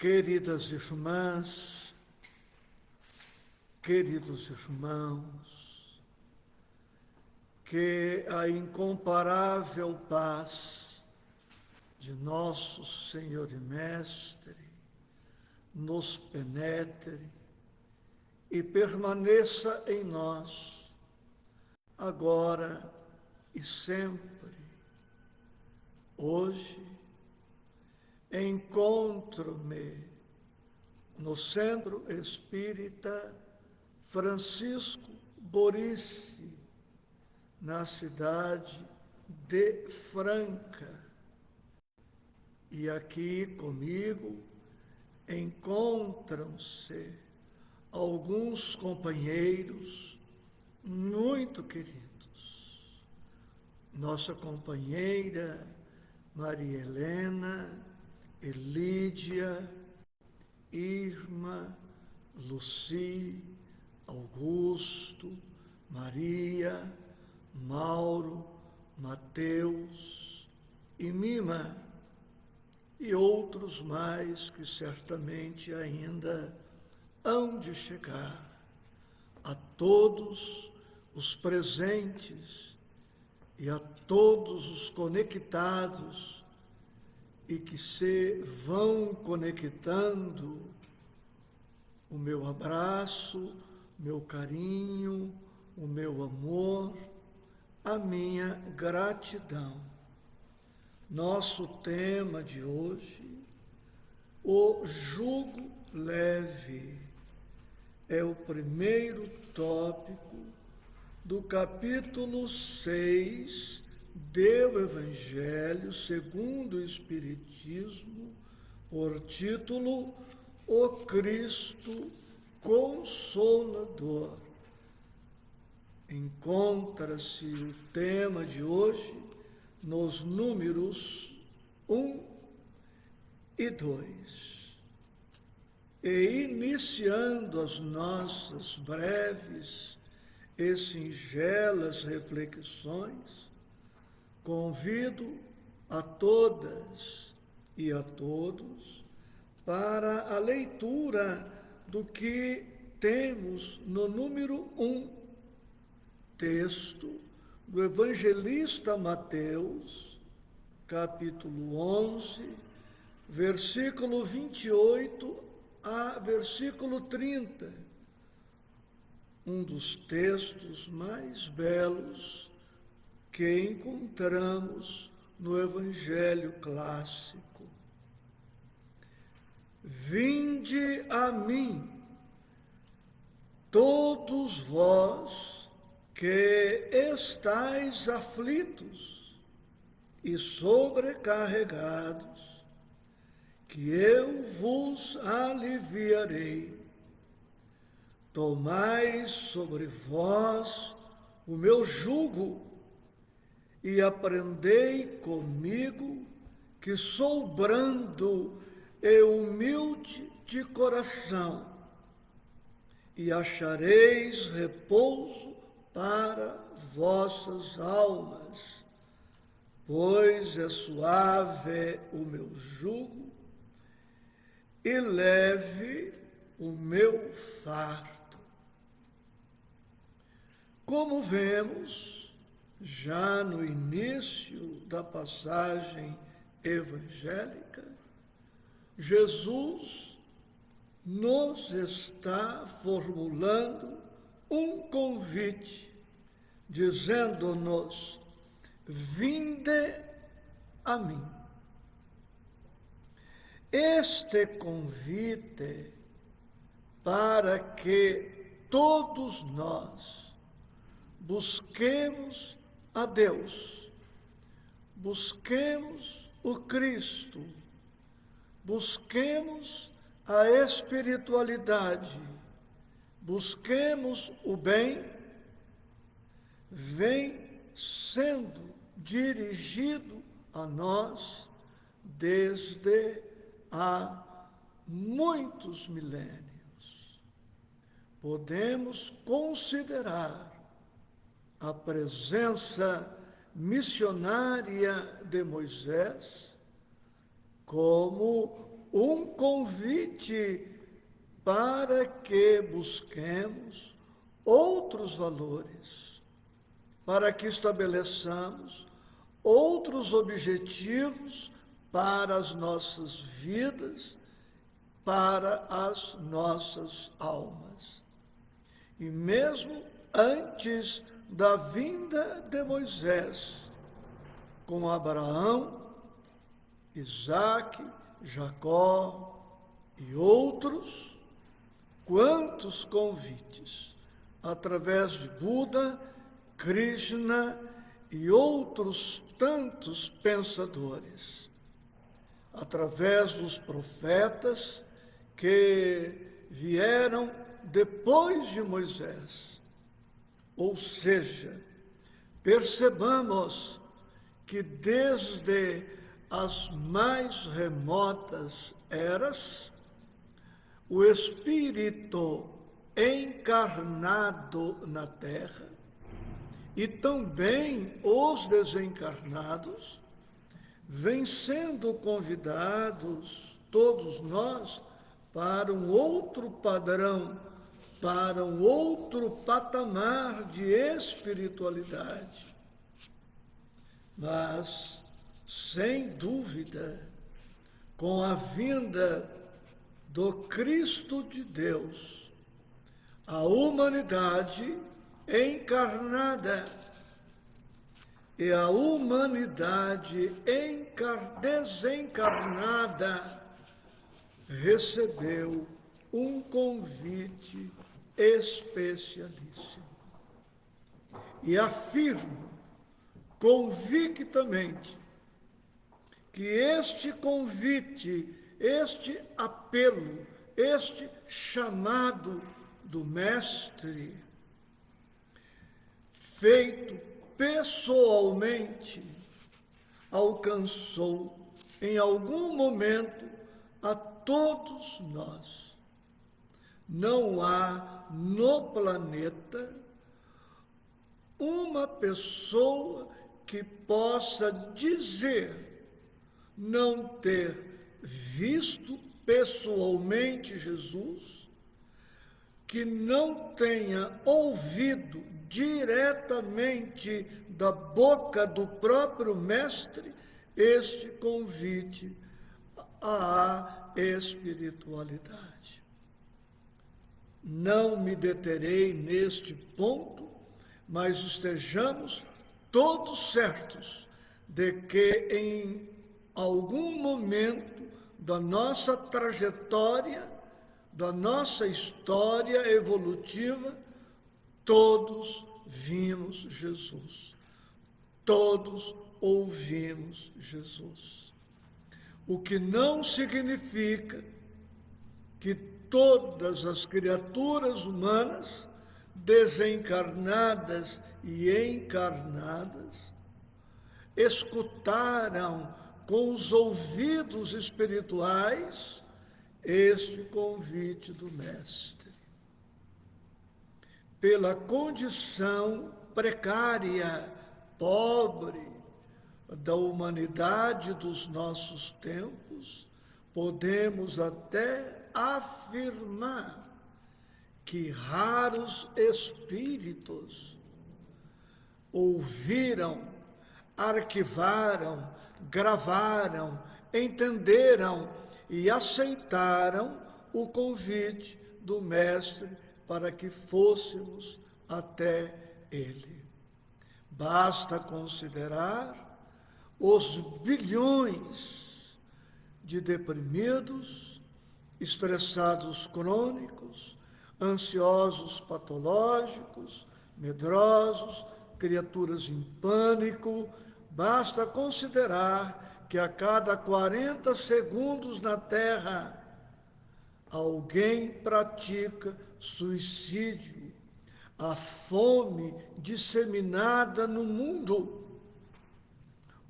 Queridas irmãs, queridos irmãos, que a incomparável paz de nosso Senhor e Mestre nos penetre e permaneça em nós, agora e sempre. Hoje, encontro-me no Centro Espírita Francisco Borice, na cidade de Franca. E aqui comigo encontram-se alguns companheiros muito queridos. Nossa companheira Maria Helena, Elídia, Irma, Luci, Augusto, Maria, Mauro, Mateus e Mima, e outros mais que certamente ainda hão de chegar. A todos os presentes e a todos os conectados e que se vão conectando, o meu abraço, meu carinho, o meu amor, a minha gratidão. Nosso tema de hoje, o jugo leve, é o primeiro tópico do capítulo 6 do Evangelho segundo o Espiritismo, por título O Cristo Consolador. Encontra-se o tema de hoje nos números 1 e 2. E iniciando as nossas breves e singelas reflexões, convido a todas e a todos para a leitura do que temos no número 1, texto do evangelista Mateus, capítulo 11, versículo 28 a versículo 30, um dos textos mais belos que encontramos no Evangelho clássico. Vinde a mim, todos vós que estáis aflitos e sobrecarregados, que eu vos aliviarei. Tomai sobre vós o meu jugo e aprendei comigo, que sou brando e humilde de coração, e achareis repouso para vossas almas, pois é suave o meu jugo e leve o meu fardo. Como vemos, já no início da passagem evangélica, Jesus nos está formulando um convite, dizendo-nos: vinde a mim. Este convite para que todos nós busquemos a Deus, busquemos o Cristo, busquemos a espiritualidade, busquemos o bem, vem sendo dirigido a nós desde há muitos milênios. Podemos considerar a presença missionária de Moisés como um convite para que busquemos outros valores, para que estabeleçamos outros objetivos para as nossas vidas, para as nossas almas. E mesmo antes da vinda de Moisés, com Abraão, Isaque, Jacó e outros, quantos convites, através de Buda, Krishna e outros tantos pensadores, através dos profetas que vieram depois de Moisés. Ou seja, percebamos que desde as mais remotas eras, o Espírito encarnado na Terra e também os desencarnados vêm sendo convidados, todos nós, para um outro padrão, para um outro patamar de espiritualidade. Mas, sem dúvida, com a vinda do Cristo de Deus, a humanidade encarnada e a humanidade desencarnada recebeu um convite especialíssimo. E afirmo convictamente que este convite, este apelo, este chamado do Mestre, feito pessoalmente, alcançou em algum momento a todos nós. Não há no planeta uma pessoa que possa dizer não ter visto pessoalmente Jesus, que não tenha ouvido diretamente da boca do próprio Mestre este convite à espiritualidade. Não me deterei neste ponto, mas estejamos todos certos de que em algum momento da nossa trajetória, da nossa história evolutiva, todos vimos Jesus, todos ouvimos Jesus. O que não significa que todas as criaturas humanas, desencarnadas e encarnadas, escutaram com os ouvidos espirituais este convite do Mestre. Pela condição precária, pobre da humanidade dos nossos tempos, podemos até afirmar que raros espíritos ouviram, arquivaram, gravaram, entenderam e aceitaram o convite do Mestre para que fôssemos até Ele. Basta considerar os bilhões de deprimidos, estressados crônicos, ansiosos patológicos, medrosos, criaturas em pânico. Basta considerar que a cada 40 segundos na Terra, alguém pratica suicídio. A fome disseminada no mundo.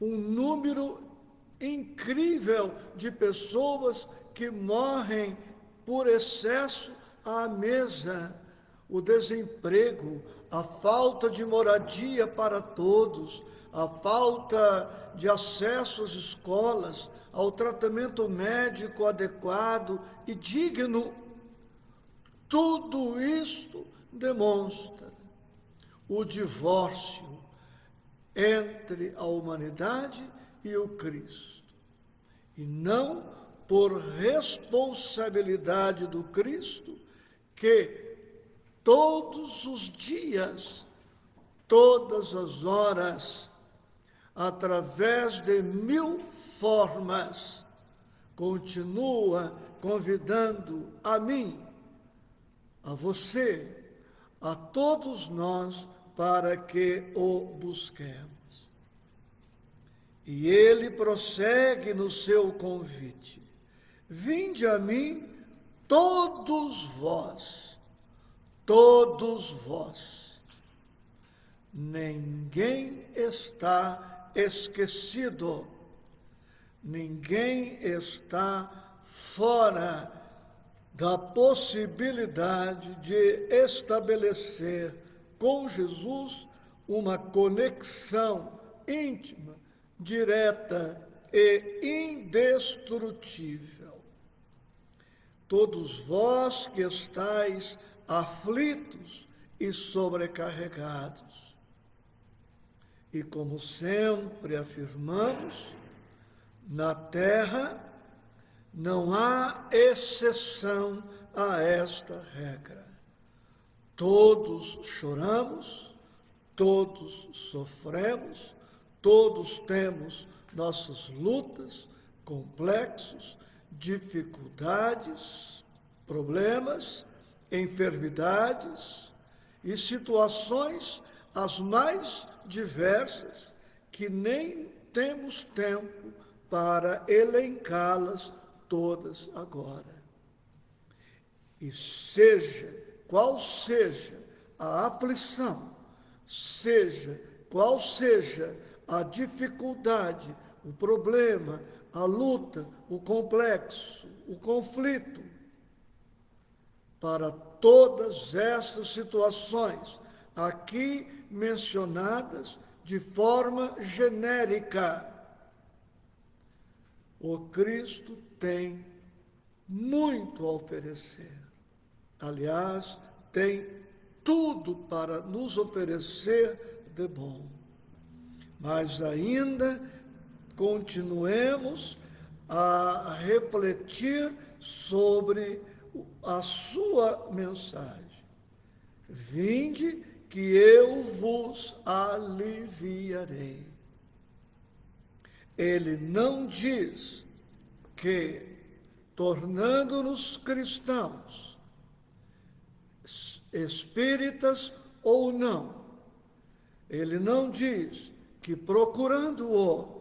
Um número incrível de pessoas que morrem por excesso à mesa. O desemprego, a falta de moradia para todos, a falta de acesso às escolas, ao tratamento médico adequado e digno. Tudo isto demonstra o divórcio entre a humanidade e o Cristo. E não por responsabilidade do Cristo que todos os dias, todas as horas, através de 1000 formas, continua convidando a mim, a você, a todos nós, para que o busquemos. E ele prossegue no seu convite: vinde a mim, todos vós, ninguém está esquecido, ninguém está fora da possibilidade de estabelecer com Jesus uma conexão íntima, direta e indestrutível. Todos vós que estáis aflitos e sobrecarregados. E como sempre afirmamos, na terra não há exceção a esta regra. Todos choramos, todos sofremos, todos temos nossas lutas, complexos, dificuldades, problemas, enfermidades e situações as mais diversas que nem temos tempo para elencá-las todas agora. E seja qual seja a aflição, seja qual seja a dificuldade, o problema, a luta, o complexo, o conflito, para todas estas situações aqui mencionadas de forma genérica, o Cristo tem muito a oferecer. Aliás, tem tudo para nos oferecer de bom. Mas ainda continuemos a refletir sobre a sua mensagem. Vinde que eu vos aliviarei. Ele não diz que, tornando-nos cristãos, espíritas ou não, ele não diz que procurando-o,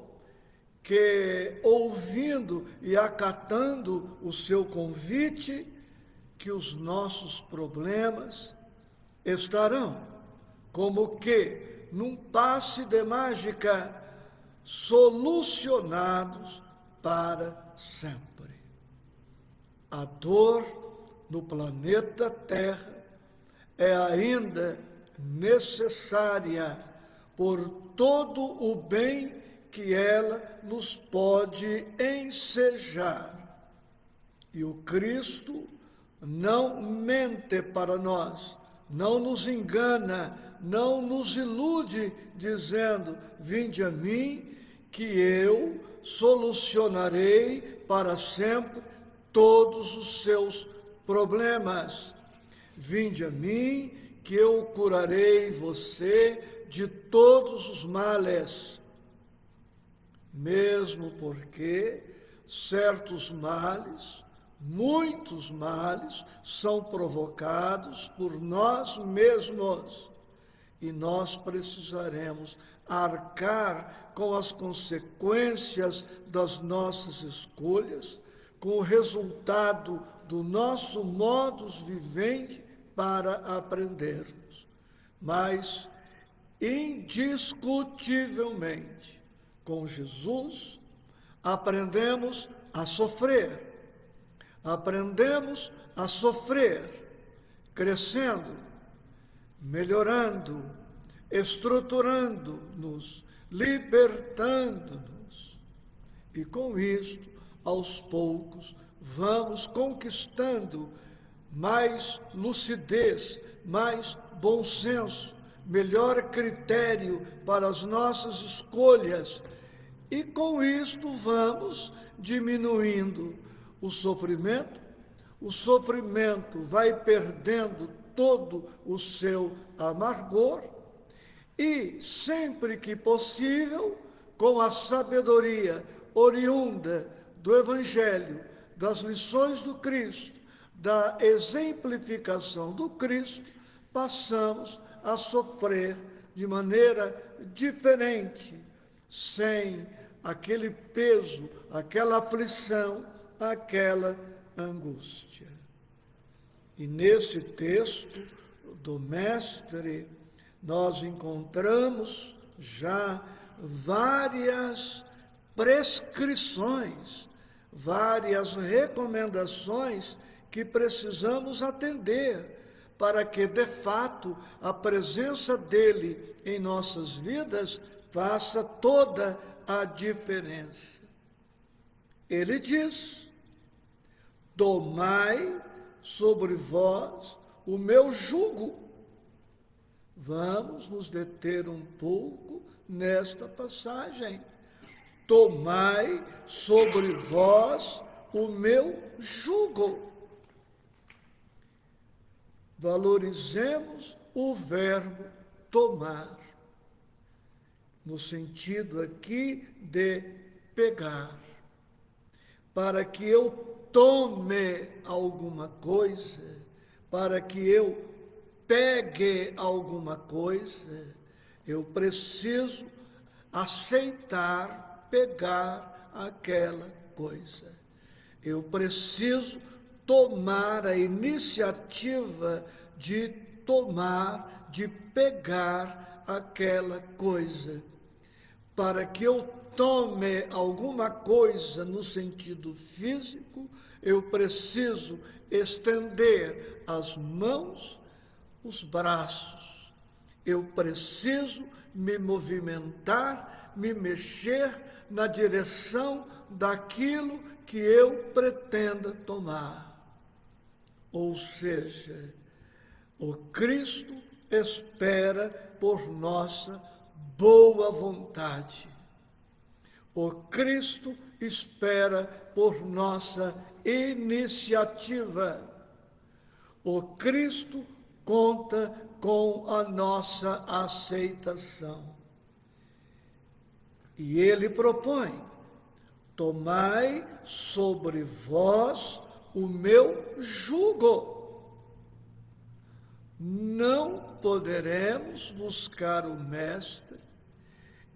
que ouvindo e acatando o seu convite, que os nossos problemas estarão, como que num passe de mágica, solucionados para sempre. A dor no planeta Terra é ainda necessária por todo o bem que ela nos pode ensejar. E o Cristo não mente para nós, não nos engana, não nos ilude, dizendo: vinde a mim, que eu solucionarei para sempre todos os seus problemas. Vinde a mim, que eu curarei você de todos os males. Mesmo porque certos males, muitos males, são provocados por nós mesmos. E nós precisaremos arcar com as consequências das nossas escolhas, com o resultado do nosso modus vivendi para aprendermos. Mas, indiscutivelmente, com Jesus, aprendemos a sofrer. Aprendemos a sofrer, crescendo, melhorando, estruturando-nos, libertando-nos. E com isto, aos poucos, vamos conquistando mais lucidez, mais bom senso, melhor critério para as nossas escolhas. E com isto vamos diminuindo o sofrimento vai perdendo todo o seu amargor e, sempre que possível, com a sabedoria oriunda do Evangelho, das lições do Cristo, da exemplificação do Cristo, passamos a sofrer de maneira diferente, sem aquele peso, aquela aflição, aquela angústia. E nesse texto do Mestre, nós encontramos já várias prescrições, várias recomendações que precisamos atender para que, de fato, a presença dele em nossas vidas faça toda a diferença. Ele diz: tomai sobre vós o meu jugo. Vamos nos deter um pouco nesta passagem. Tomai sobre vós o meu jugo. Valorizemos o verbo tomar, no sentido aqui de pegar. Para que eu tome alguma coisa, para que eu pegue alguma coisa, eu preciso aceitar pegar aquela coisa. Eu preciso tomar a iniciativa de tomar, de pegar aquela coisa. Para que eu tome alguma coisa no sentido físico, eu preciso estender as mãos, os braços. Eu preciso me movimentar, me mexer na direção daquilo que eu pretenda tomar. Ou seja, o Cristo espera por nossa boa vontade. O Cristo espera por nossa iniciativa. O Cristo conta com a nossa aceitação. E ele propõe: tomai sobre vós o meu jugo. Não poderemos buscar o Mestre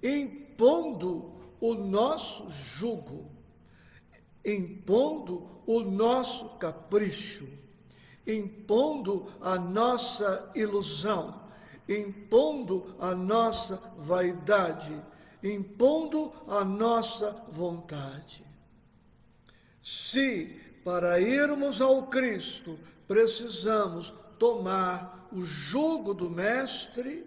impondo o nosso jugo, impondo o nosso capricho, impondo a nossa ilusão, impondo a nossa vaidade, impondo a nossa vontade. Se para irmos ao Cristo precisamos tomar o jugo do Mestre,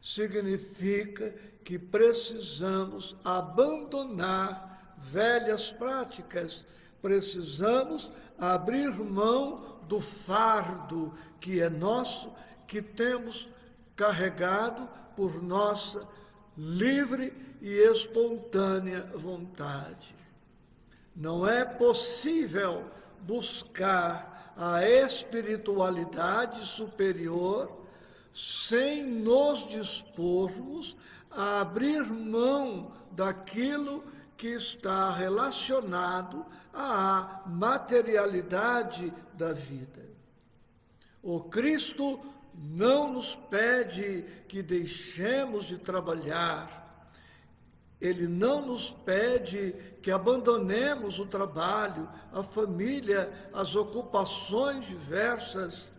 significa que precisamos abandonar velhas práticas, precisamos abrir mão do fardo que é nosso, que temos carregado por nossa livre e espontânea vontade. Não é possível buscar a espiritualidade superior sem nos dispormos a abrir mão daquilo que está relacionado à materialidade da vida. O Cristo não nos pede que deixemos de trabalhar. Ele não nos pede que abandonemos o trabalho, a família, as ocupações diversas.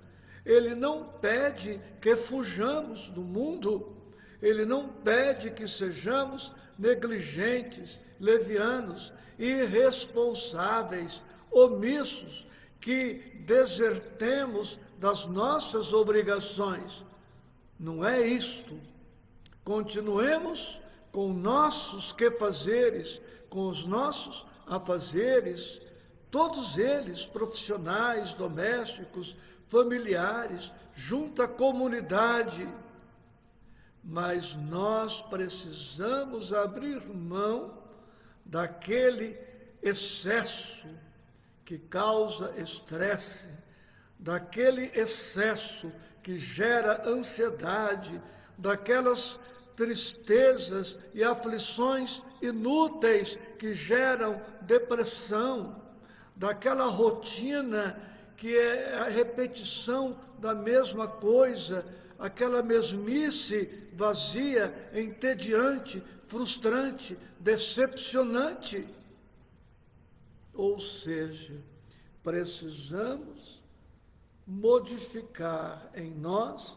Ele não pede que fujamos do mundo. Ele não pede que sejamos negligentes, levianos, irresponsáveis, omissos, que desertemos das nossas obrigações. Não é isto. Continuemos com nossos quefazeres, com os nossos afazeres, todos eles profissionais, domésticos, familiares, junto à comunidade. Mas nós precisamos abrir mão daquele excesso que causa estresse, daquele excesso que gera ansiedade, daquelas tristezas e aflições inúteis que geram depressão, daquela rotina que é a repetição da mesma coisa, aquela mesmice vazia, entediante, frustrante, decepcionante. Ou seja, precisamos modificar em nós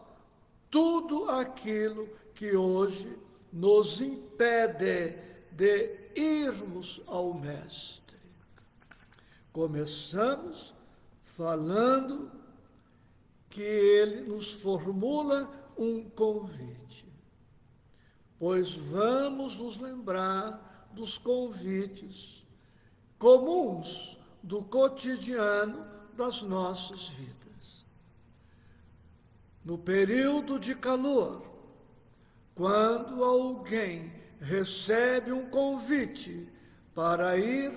tudo aquilo que hoje nos impede de irmos ao Mestre. Começamos falando que ele nos formula um convite, pois vamos nos lembrar dos convites comuns do cotidiano das nossas vidas. No período de calor, quando alguém recebe um convite para ir,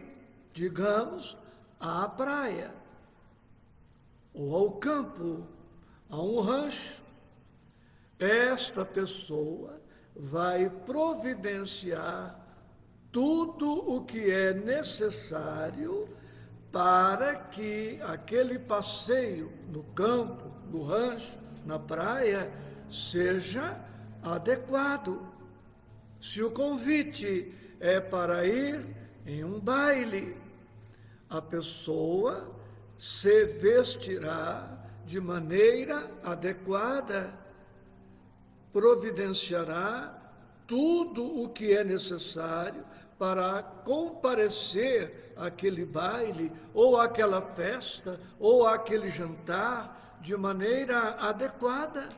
digamos, à praia, ou ao campo, a um rancho, esta pessoa vai providenciar tudo o que é necessário para que aquele passeio no campo, no rancho, na praia, seja adequado. Se o convite é para ir em um baile, a pessoa se vestirá de maneira adequada, providenciará tudo o que é necessário para comparecer àquele baile, ou àquela festa, ou àquele jantar, de maneira adequada.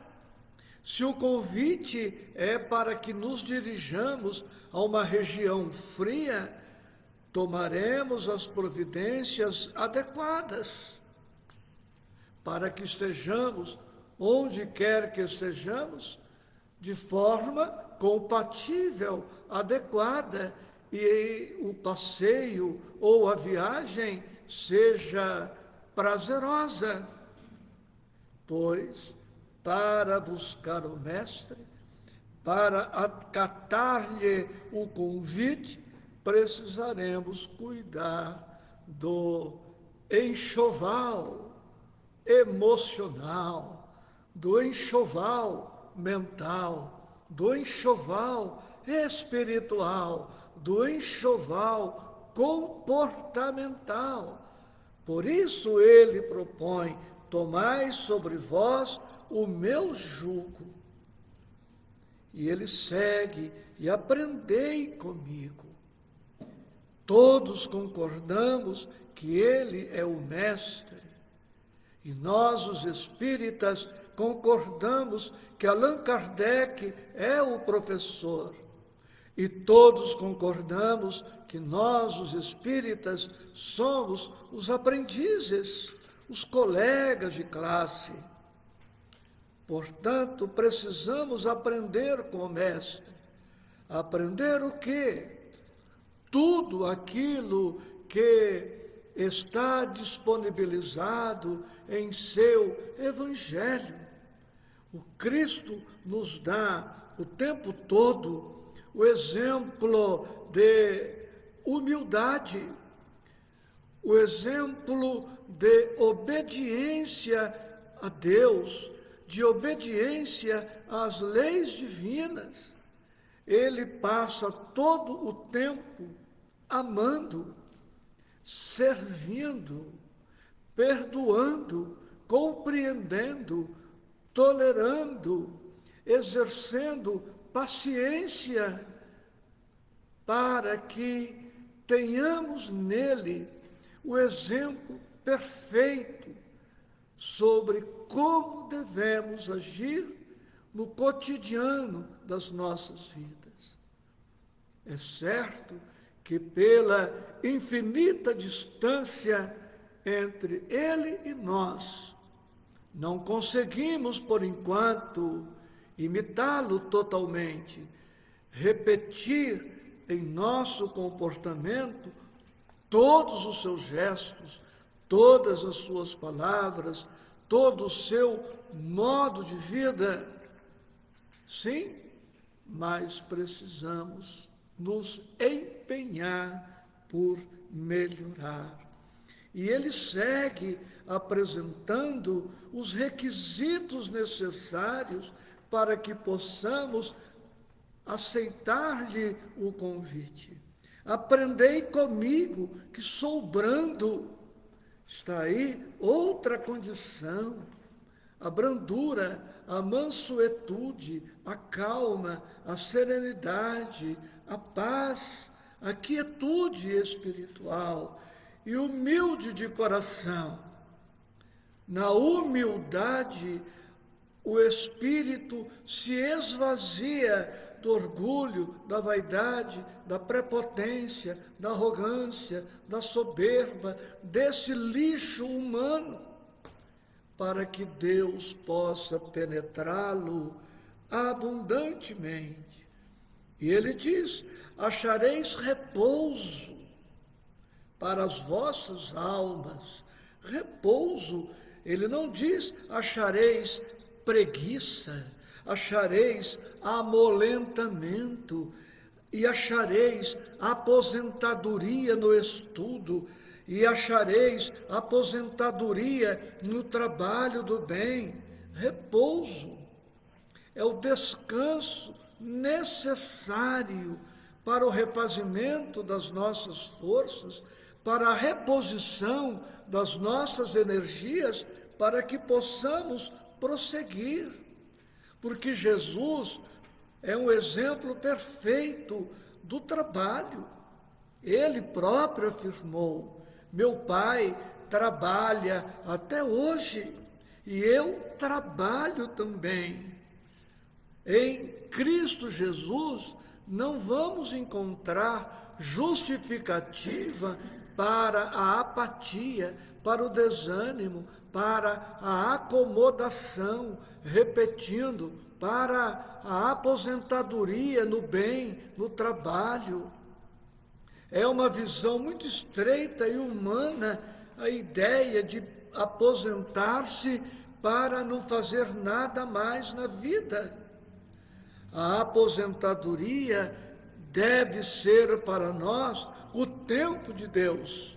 Se o convite é para que nos dirijamos a uma região fria, tomaremos as providências adequadas para que estejamos, onde quer que estejamos, de forma compatível, adequada, e o passeio ou a viagem seja prazerosa. Pois, para buscar o Mestre, para acatar-lhe o convite, precisaremos cuidar do enxoval emocional, do enxoval mental, do enxoval espiritual, do enxoval comportamental. Por isso ele propõe: tomai sobre vós o meu jugo. E ele segue: e aprendei comigo. Todos concordamos que ele é o Mestre. E nós, os espíritas, concordamos que Allan Kardec é o professor. E todos concordamos que nós, os espíritas, somos os aprendizes, os colegas de classe. Portanto, precisamos aprender com o Mestre. Aprender o quê? Tudo aquilo que está disponibilizado em seu Evangelho. O Cristo nos dá o tempo todo o exemplo de humildade, o exemplo de obediência a Deus, de obediência às leis divinas. Ele passa todo o tempo amando, servindo, perdoando, compreendendo, tolerando, exercendo paciência, para que tenhamos nele o exemplo perfeito sobre como devemos agir no cotidiano das nossas vidas. É certo que pela infinita distância entre ele e nós, não conseguimos, por enquanto, imitá-lo totalmente, repetir em nosso comportamento todos os seus gestos, todas as suas palavras, todo o seu modo de vida. Sim, mas precisamos nos empenhar por melhorar. E ele segue apresentando os requisitos necessários para que possamos aceitar-lhe o convite. Aprendei comigo, que sou brando. Está aí outra condição. A brandura, a mansuetude, a calma, a serenidade, a paz, a quietude espiritual e humilde de coração. Na humildade, o espírito se esvazia do orgulho, da vaidade, da prepotência, da arrogância, da soberba, desse lixo humano, para que Deus possa penetrá-lo abundantemente. E ele diz: achareis repouso para as vossas almas. Repouso, ele não diz achareis preguiça, achareis amolentamento, e achareis aposentadoria no estudo, e achareis aposentadoria no trabalho do bem. Repouso é o descanso necessário para o refazimento das nossas forças, para a reposição das nossas energias, para que possamos prosseguir. Porque Jesus é um exemplo perfeito do trabalho. Ele próprio afirmou: meu Pai trabalha até hoje e eu trabalho também. Em Cristo Jesus não vamos encontrar justificativa para a apatia, para o desânimo, para a acomodação, repetindo, para a aposentadoria no bem, no trabalho. É uma visão muito estreita e humana a ideia de aposentar-se para não fazer nada mais na vida. A aposentadoria deve ser para nós o tempo de Deus.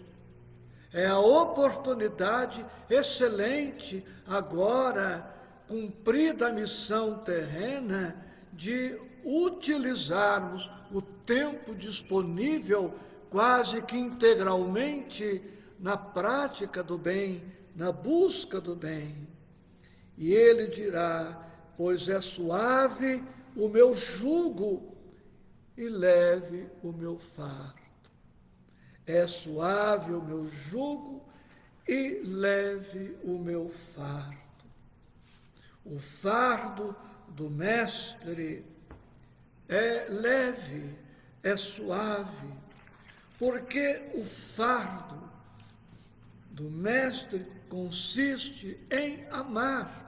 É a oportunidade excelente, agora, cumprida a missão terrena, de utilizarmos o tempo disponível quase que integralmente na prática do bem, na busca do bem. E ele dirá: pois é suave o meu jugo e leve o meu fardo. É suave o meu jugo e leve o meu fardo. O fardo do Mestre é leve, é suave, porque o fardo do Mestre consiste em amar.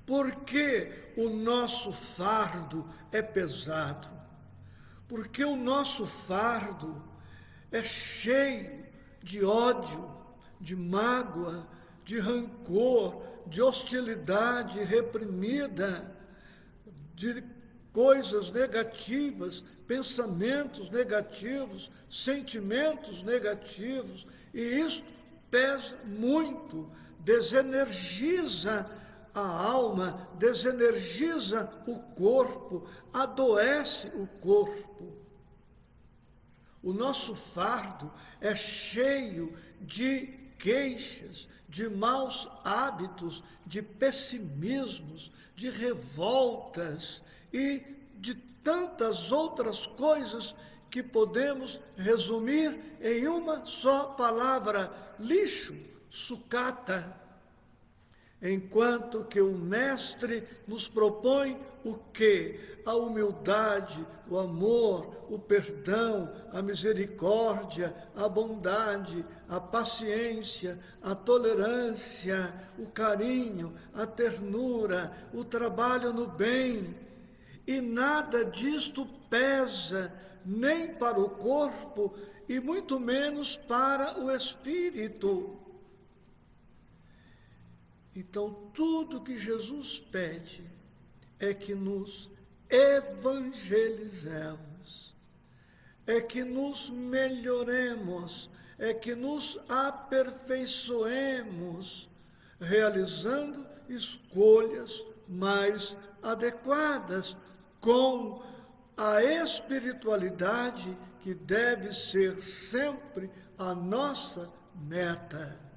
Porque o nosso fardo é pesado? Porque o nosso fardo é cheio de ódio, de mágoa, de rancor, de hostilidade reprimida, de coisas negativas, pensamentos negativos, sentimentos negativos, e isto pesa muito, desenergiza a alma, desenergiza o corpo, adoece o corpo. O nosso fardo é cheio de queixas, de maus hábitos, de pessimismos, de revoltas e de tantas outras coisas que podemos resumir em uma só palavra: lixo, sucata. enquanto que o Mestre nos propõe o quê? A humildade, o amor, o perdão, a misericórdia, a bondade, a paciência, a tolerância, o carinho, a ternura, o trabalho no bem. E nada disto pesa nem para o corpo e muito menos para o espírito. Então, tudo que Jesus pede é que nos evangelizemos, é que nos melhoremos, é que nos aperfeiçoemos, realizando escolhas mais adequadas, com a espiritualidade que deve ser sempre a nossa meta.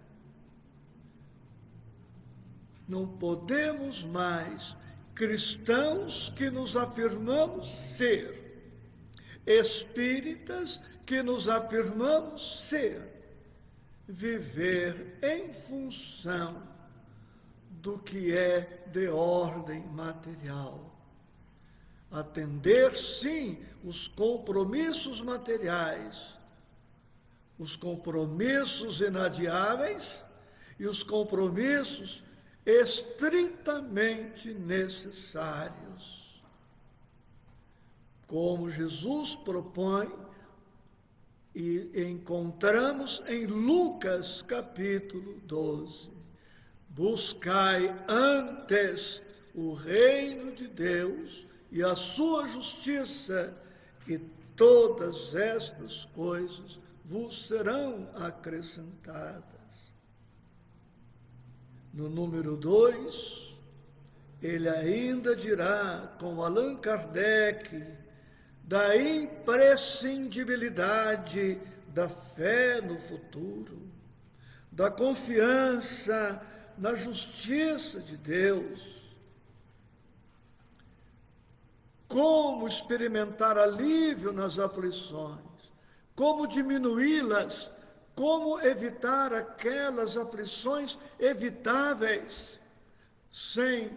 Não podemos mais, cristãos que nos afirmamos ser, espíritas que nos afirmamos ser, viver em função do que é de ordem material. Atender, sim, os compromissos materiais, os compromissos inadiáveis e os compromissos estritamente necessários. Como Jesus propõe, e encontramos em Lucas capítulo 12, buscai antes o reino de Deus e a sua justiça, e todas estas coisas vos serão acrescentadas. No número 2, ele ainda dirá, com Allan Kardec, da imprescindibilidade da fé no futuro, da confiança na justiça de Deus. Como experimentar alívio nas aflições, como diminuí-las, como evitar aquelas aflições evitáveis, sem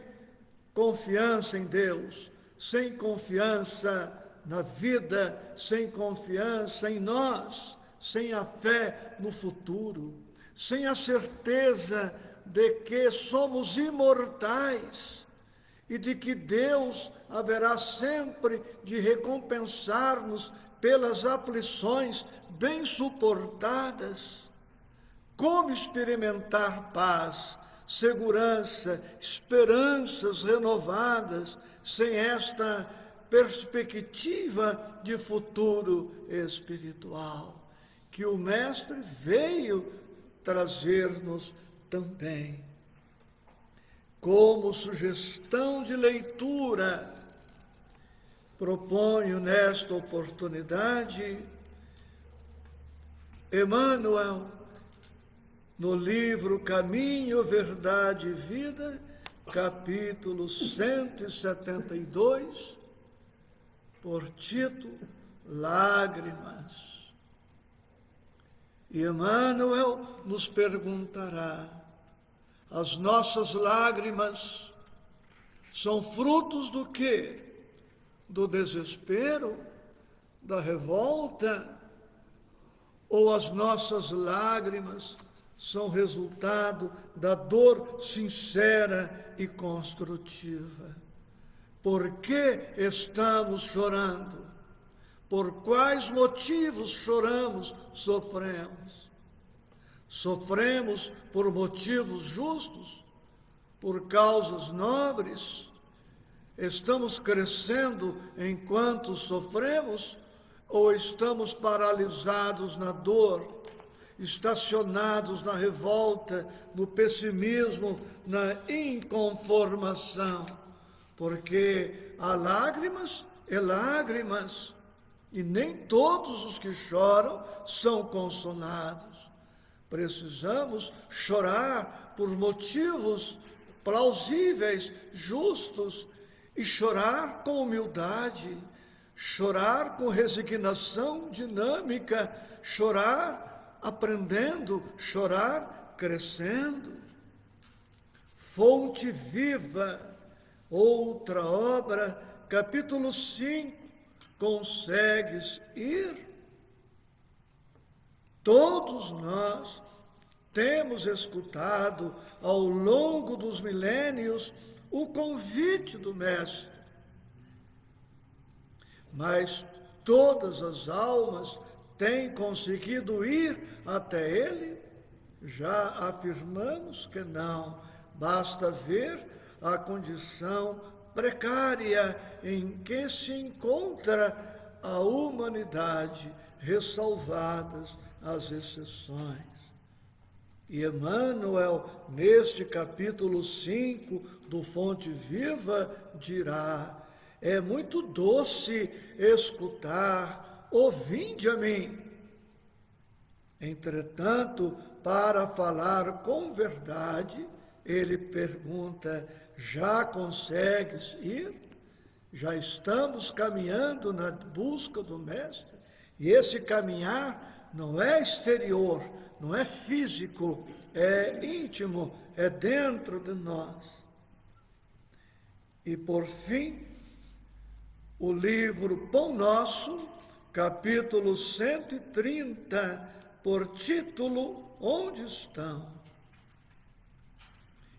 confiança em Deus, sem confiança na vida, sem confiança em nós, sem a fé no futuro, sem a certeza de que somos imortais e de que Deus haverá sempre de recompensar-nos pelas aflições bem suportadas. Como experimentar paz, segurança, esperanças renovadas, sem esta perspectiva de futuro espiritual, que o Mestre veio trazer-nos também. Como sugestão de leitura, proponho nesta oportunidade Emmanuel, no livro Caminho, Verdade e Vida, capítulo 172, por título Lágrimas. E Emmanuel nos perguntará: as nossas lágrimas são frutos do quê? Do desespero, da revolta? Ou as nossas lágrimas são resultado da dor sincera e construtiva? Por que estamos chorando? Por quais motivos choramos, sofremos? Sofremos por motivos justos? Por causas nobres? Estamos crescendo enquanto sofremos? Ou estamos paralisados na dor, estacionados na revolta, no pessimismo, na inconformação? Porque há lágrimas e lágrimas, e nem todos os que choram são consolados. Precisamos chorar por motivos plausíveis, justos, e chorar com humildade, chorar com resignação dinâmica, chorar aprendendo, chorar crescendo. Fonte Viva, outra obra, capítulo 5, consegues ir? Todos nós temos escutado ao longo dos milênios o convite do Mestre, mas todas as almas têm conseguido ir até Ele? Já afirmamos que não, basta ver a condição precária em que se encontra a humanidade, ressalvadas as exceções. E Emmanuel, neste capítulo 5 do Fonte Viva, dirá: é muito doce escutar, "Vinde a mim". Entretanto, para falar com verdade, ele pergunta: já consegues ir? Já estamos caminhando na busca do Mestre? E esse caminhar não é exterior, não é físico, é íntimo, é dentro de nós. E por fim, o livro Pão Nosso, capítulo 130, por título Onde Estão?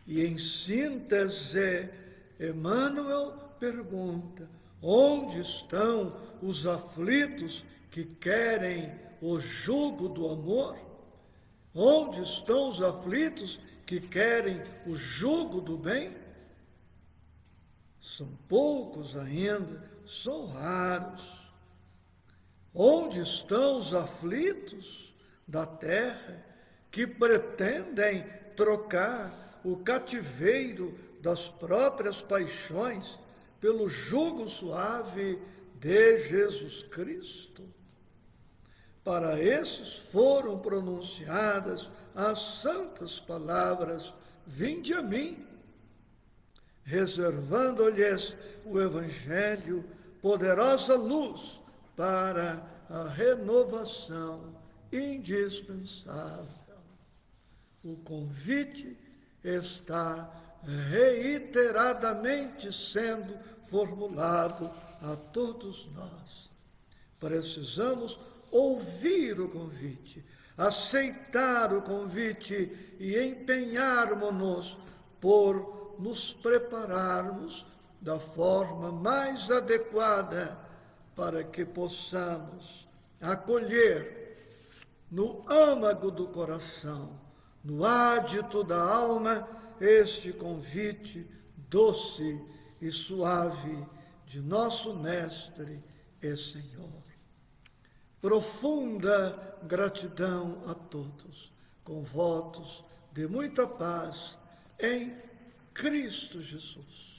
E em síntese, Emmanuel pergunta: onde estão os aflitos que querem o jugo do amor? Onde estão os aflitos que querem o jugo do bem? São poucos ainda, são raros. Onde estão os aflitos da terra que pretendem trocar o cativeiro das próprias paixões pelo jugo suave de Jesus Cristo? Para esses foram pronunciadas as santas palavras: "Vinde a mim", reservando-lhes o Evangelho, poderosa luz para a renovação indispensável. O convite está reiteradamente sendo formulado a todos nós. Precisamos ouvir o convite, aceitar o convite e empenharmos-nos por nos prepararmos da forma mais adequada para que possamos acolher no âmago do coração, no ádito da alma, este convite doce e suave de nosso Mestre e Senhor. Profunda gratidão a todos, com votos de muita paz em Cristo Jesus.